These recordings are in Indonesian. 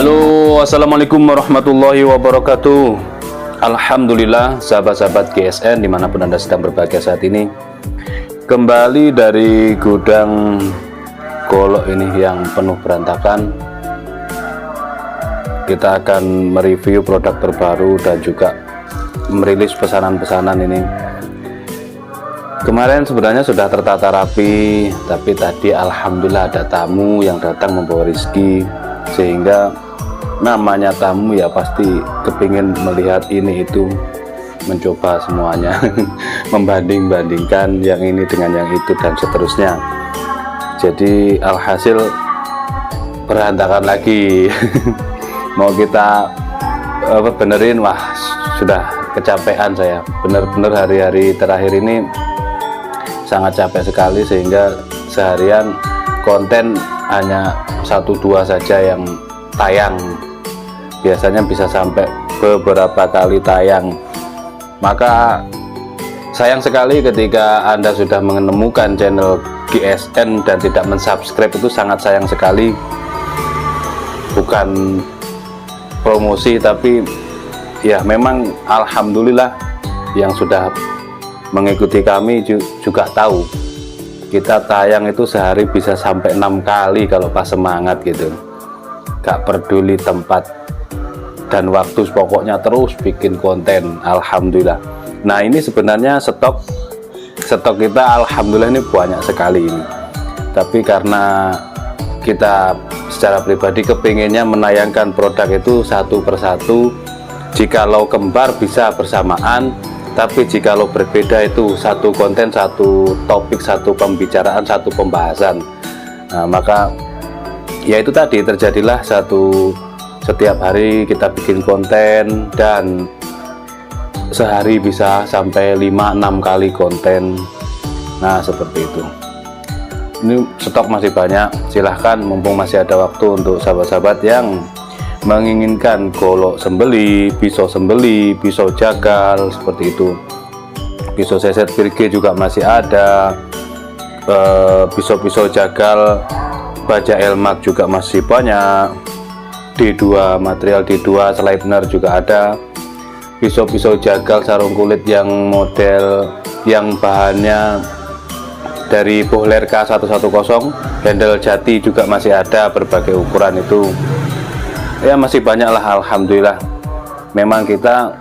Halo, assalamualaikum warahmatullahi wabarakatuh. Alhamdulillah, sahabat-sahabat GSN dimanapun Anda sedang berbahagia saat ini, kembali dari gudang golok ini yang penuh berantakan. Kita akan mereview produk terbaru dan juga merilis pesanan-pesanan ini. Kemarin sebenarnya sudah tertata rapi, tapi tadi alhamdulillah ada tamu yang datang membawa rezeki, sehingga namanya tamu ya pasti kepingin melihat ini itu, mencoba semuanya membanding-bandingkan yang ini dengan yang itu dan seterusnya. Jadi alhasil berantakan lagi. Mau kita benerin, wah sudah kecapean saya, bener-bener hari-hari terakhir ini sangat capek sekali, sehingga seharian konten hanya 1-2 saja yang tayang, biasanya bisa sampai beberapa kali tayang. Maka sayang sekali ketika Anda sudah menemukan channel GSN dan tidak mensubscribe, itu sangat sayang sekali. Bukan promosi, tapi ya memang alhamdulillah yang sudah mengikuti kami juga tahu kita tayang itu sehari bisa sampai 6 kali kalau pas semangat gitu, gak peduli tempat dan waktu, pokoknya terus bikin konten. Alhamdulillah. Nah ini sebenarnya stok kita alhamdulillah ini banyak sekali ini, tapi karena kita secara pribadi kepinginnya menayangkan produk itu satu persatu. Jikalau kembar bisa bersamaan, tapi jikalau berbeda itu satu konten, satu topik, satu pembicaraan, satu pembahasan. Nah, maka ya itu tadi terjadilah setiap hari kita bikin konten dan sehari bisa sampai 5-6 kali konten. Nah seperti itu. Ini stok masih banyak, silahkan mumpung masih ada waktu untuk sahabat-sahabat yang menginginkan golok sembeli, pisau sembeli, pisau jagal seperti itu. Pisau seset virge juga masih ada, pisau-pisau jagal baja elmak juga masih banyak, D2 material D2 Sleipner juga ada, pisau-pisau jagal sarung kulit yang model yang bahannya dari Bohler K110, handle jati juga masih ada, berbagai ukuran itu ya masih banyak lah alhamdulillah. Memang kita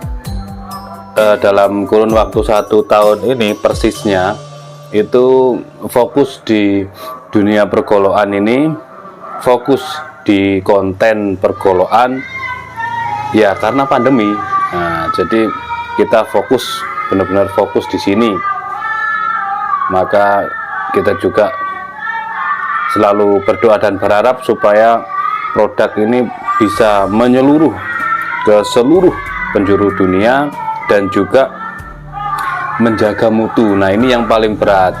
dalam kurun waktu 1 tahun ini persisnya itu fokus di dunia pergolokan ini, fokus di konten pergolokan ya karena pandemi. Nah, jadi kita fokus, benar-benar fokus di sini. Maka kita juga selalu berdoa dan berharap supaya produk ini bisa menyeluruh ke seluruh penjuru dunia dan juga menjaga mutu. Nah ini yang paling berat,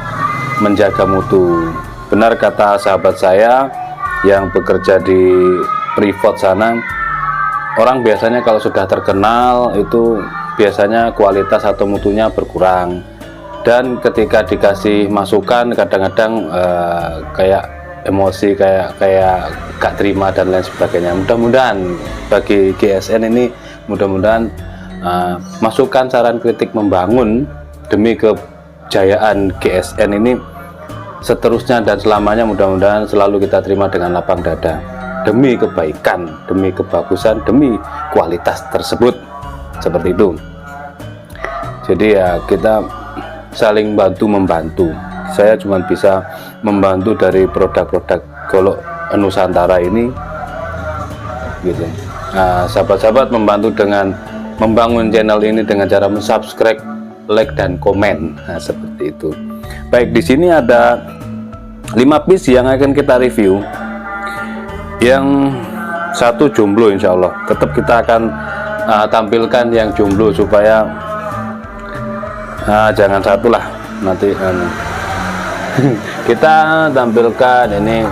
menjaga mutu. Benar kata sahabat saya yang bekerja di Privat sana, orang biasanya kalau sudah terkenal itu biasanya kualitas atau mutunya berkurang, dan ketika dikasih masukan kadang-kadang kayak emosi, kayak gak terima dan lain sebagainya. Mudah-mudahan bagi GSN ini, mudah-mudahan masukan, saran, kritik membangun demi kejayaan GSN ini seterusnya dan selamanya, mudah-mudahan selalu kita terima dengan lapang dada, demi kebaikan, demi kebagusan, demi kualitas tersebut, seperti itu. Jadi ya kita saling bantu-membantu. Saya cuma bisa membantu dari produk-produk golok Nusantara ini gitu. Nah, sahabat-sahabat membantu dengan membangun channel ini dengan cara mensubscribe, like dan komen. Nah, seperti itu. Baik, di sini ada 5 piece yang akan kita review. Yang satu jomblo, insya Allah. Tetap kita akan tampilkan yang jomblo supaya jangan satu lah nanti. Kita tampilkan ini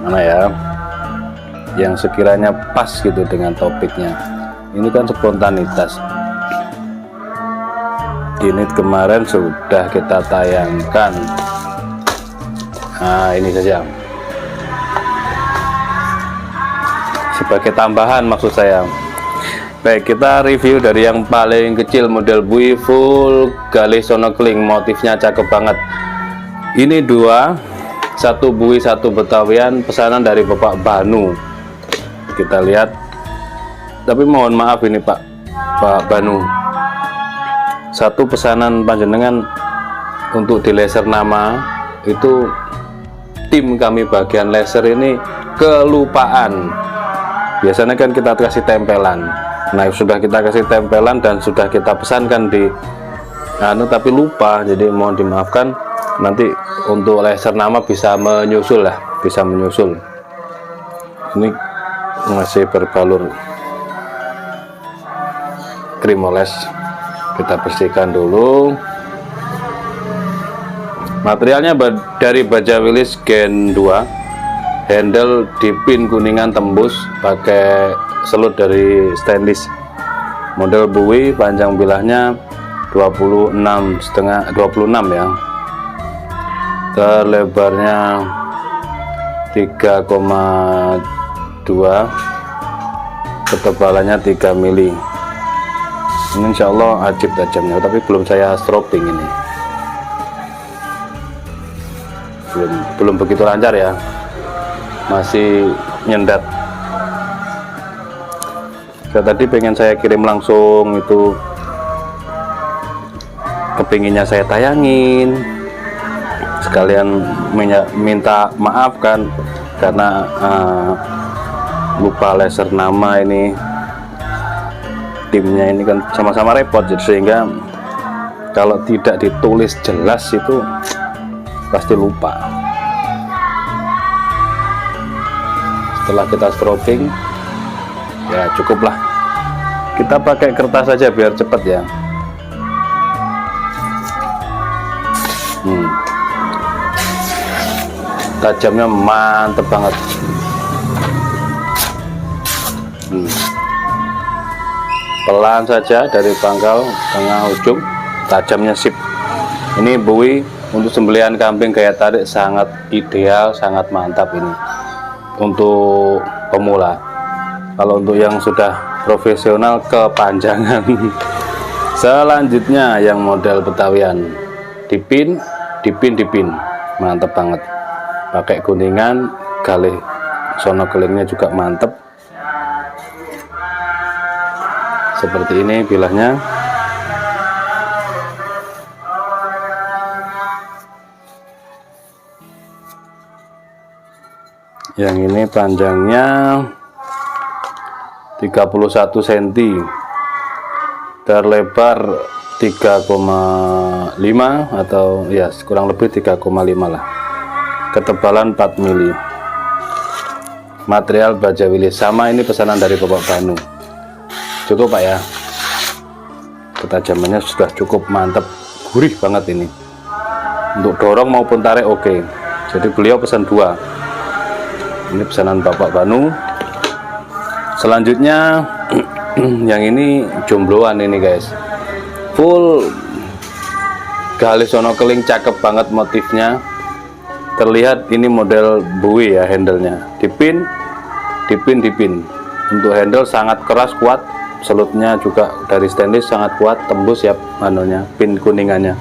mana ya, yang sekiranya pas gitu dengan topiknya. Ini kan spontanitas. Ini kemarin sudah kita tayangkan. Nah ini saja. sebagai tambahan maksud saya. Baik, kita review dari yang paling kecil, model buoy full galih sonokling, motifnya cakep banget. Ini dua, satu buoy satu betawian, pesanan dari Bapak Banu. Kita lihat, tapi mohon maaf ini Pak Banu, satu pesanan panjenengan untuk di laser nama itu tim kami bagian laser ini kelupaan. Biasanya kan kita kasih tempelan, nah sudah kita kasih tempelan dan sudah kita pesankan di tapi lupa, jadi mohon dimaafkan. Nanti untuk laser nama bisa menyusul lah, bisa menyusul. Ini masih berbalur krim oles, kita bersihkan dulu. Materialnya dari baja Willys Gen 2, handle dipin kuningan tembus, pakai selut dari stainless. Model buoy, panjang bilahnya 26 ya, terlebarnya 3,2, ketebalannya 3 mili. Ini insya Allah ajib tajamnya, tapi belum saya strobing ini, belum begitu lancar ya, masih nyendat. Tadi pengen saya kirim langsung, itu kepinginnya saya tayangin sekalian, minta maaf kan karena lupa laser nama. Ini timnya ini kan sama-sama repot, jadi sehingga kalau tidak ditulis jelas itu pasti lupa. Setelah kita strobing ya cukuplah, kita pakai kertas saja biar cepat ya. Tajamnya mantep banget. Pelan saja dari pangkal tengah ujung, tajamnya sip. Ini buoy untuk sembelihan kambing gaya tarik sangat ideal, sangat mantap ini untuk pemula. Kalau untuk yang sudah profesional kepanjangan. Selanjutnya yang model betawian, dipin, mantap banget. Pakai kuningan, galih sonokelingnya juga mantep. Seperti ini bilahnya. Yang ini panjangnya 31 cm, terlebar 3,5 atau ya kurang lebih 3,5 lah, ketebalan 4 mili. Material baja Willys, sama ini pesanan dari Bapak Banu. Cukup Pak ya, ketajamannya sudah cukup mantap, gurih banget ini untuk dorong maupun tarik. Oke, jadi beliau pesan 2, ini pesanan Bapak Banu. Selanjutnya yang ini jombloan ini guys, full galih sonokeling, cakep banget motifnya. Terlihat ini model buoy ya, handlenya dipin. Untuk handle sangat keras, kuat. Selutnya juga dari stainless, sangat kuat, tembus ya manunya, pin kuningannya.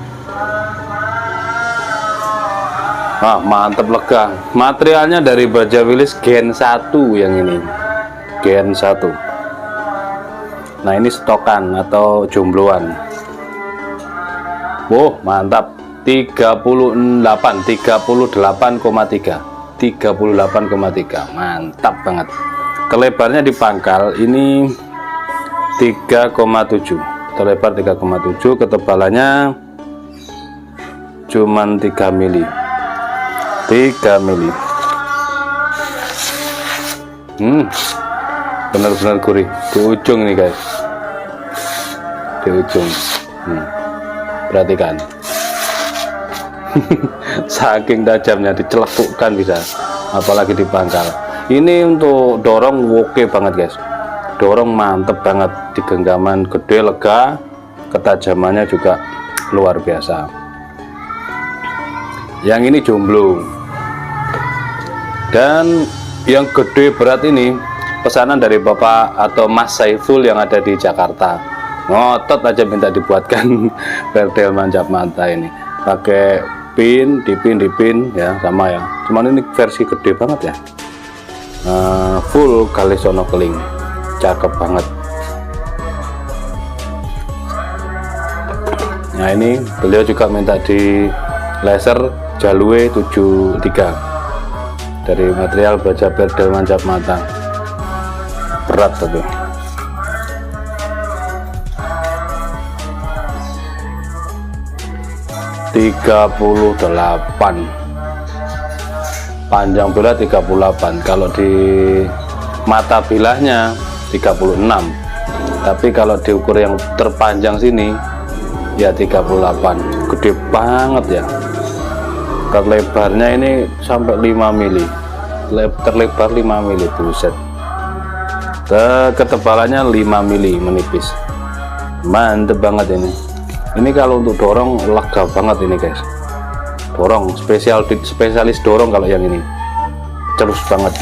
Mantep, lega. Materialnya dari baja Willys Gen 1 yang ini, Gen 1. Nah ini stokan atau jombloan. Mantap, 38,3, mantap banget. Kelebarnya di pangkal ini 3,7, terlebar 3,7, ketebalannya cuman 3 mili. Benar-benar gurih di ujung ini guys, di ujung. Perhatikan. Saking tajamnya, dicelekukkan bisa, apalagi di pangkal. Ini untuk dorong oke banget guys, dorong mantep banget, di genggaman gede, lega, ketajamannya juga luar biasa. Yang ini jomblo, dan yang gede berat ini pesanan dari Bapak atau Mas Saiful yang ada di Jakarta. Ngotot aja minta dibuatkan berdel manjap mata ini. Pakai dipin ya, sama ya. Cuman ini versi gede banget ya. Full kalisono keling. Cakep banget. Nah, ini beliau juga minta di laser Jalue 73 dari material baja berdel manjap mata. Berat tapi. (38) panjang bila 38, kalau di mata bilahnya 36, tapi kalau diukur yang terpanjang sini ya 38. Gede banget ya. Terlebarnya ini sampai 5 mili, terlebar 5 mili, buset. Ketebalannya 5 mili, menipis. Mantep banget ini. Ini kalau untuk dorong lega banget ini guys. Dorong spesialis dorong kalau yang ini. Terus banget.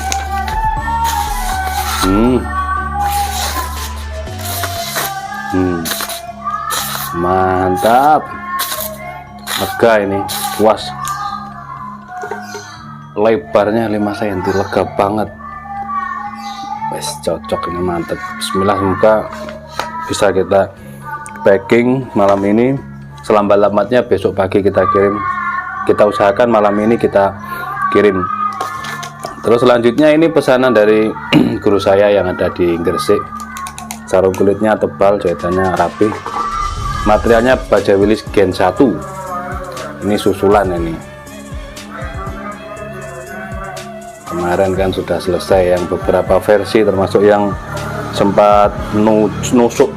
Mantap. Lega ini, puas. Lebarnya 5 cm, lega banget. Wes cocok ini, mantap. Bismillah, semoga bisa kita packing malam ini. Selambat-lambatnya besok pagi kita kirim. Kita usahakan malam ini kita kirim. Terus selanjutnya ini pesanan dari guru saya yang ada di Gresik. Sarung kulitnya tebal, jahitannya rapi. Materialnya baja Wilis Gen 1. Ini susulan ini. Kemarin kan sudah selesai yang beberapa versi, termasuk yang sempat nusuk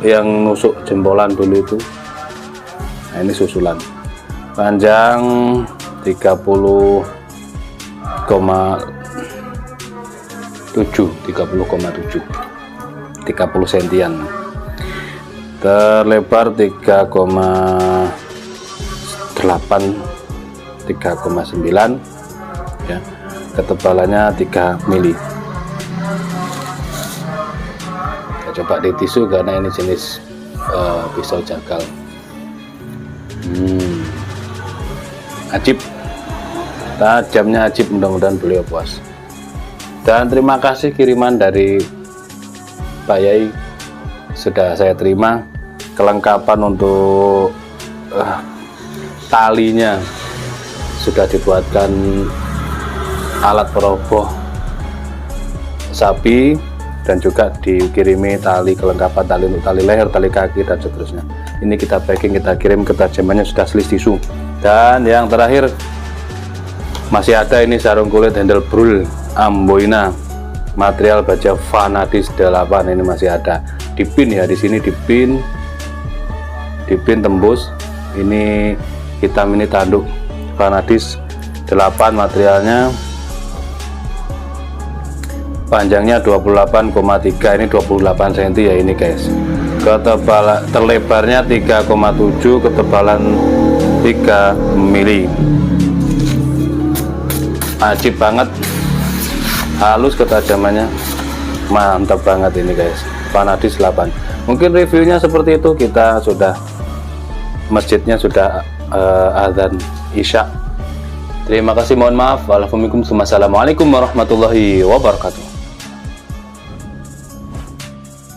jempolan dulu itu. Nah, ini susulan. Panjang 30,7 30 sentian. Terlebar 3,9 ya. Ketebalannya 3 mili. Kita coba di tisu karena ini jenis pisau jagal. Ajib, tajamnya ajib, mudah-mudahan beliau puas. Dan terima kasih kiriman dari Pak Yai, sudah saya terima. Kelengkapan untuk talinya sudah dibuatkan alat peroboh sapi, dan juga dikirimi tali kelengkapan, tali untuk tali leher, tali kaki, dan seterusnya. Ini kita packing, kita kirim, ketajamannya sudah selis tisu. Dan yang terakhir masih ada ini sarung kulit handle brul Amboina, material baja Vanadis 8. Ini masih ada dipin ya, di sini dipin tembus. Ini hitam, ini tanduk Vanadis 8, materialnya panjangnya 28,3, ini 28 cm ya ini guys. Terlebarnya 3,7, ketebalan 3 mili. Ajib banget, halus ketajamannya, mantap banget ini guys. Vanadis 8. Mungkin reviewnya seperti itu. Kita sudah, masjidnya sudah azan Isya. Terima kasih, mohon maaf. Wassalamualaikum warahmatullahi wabarakatuh.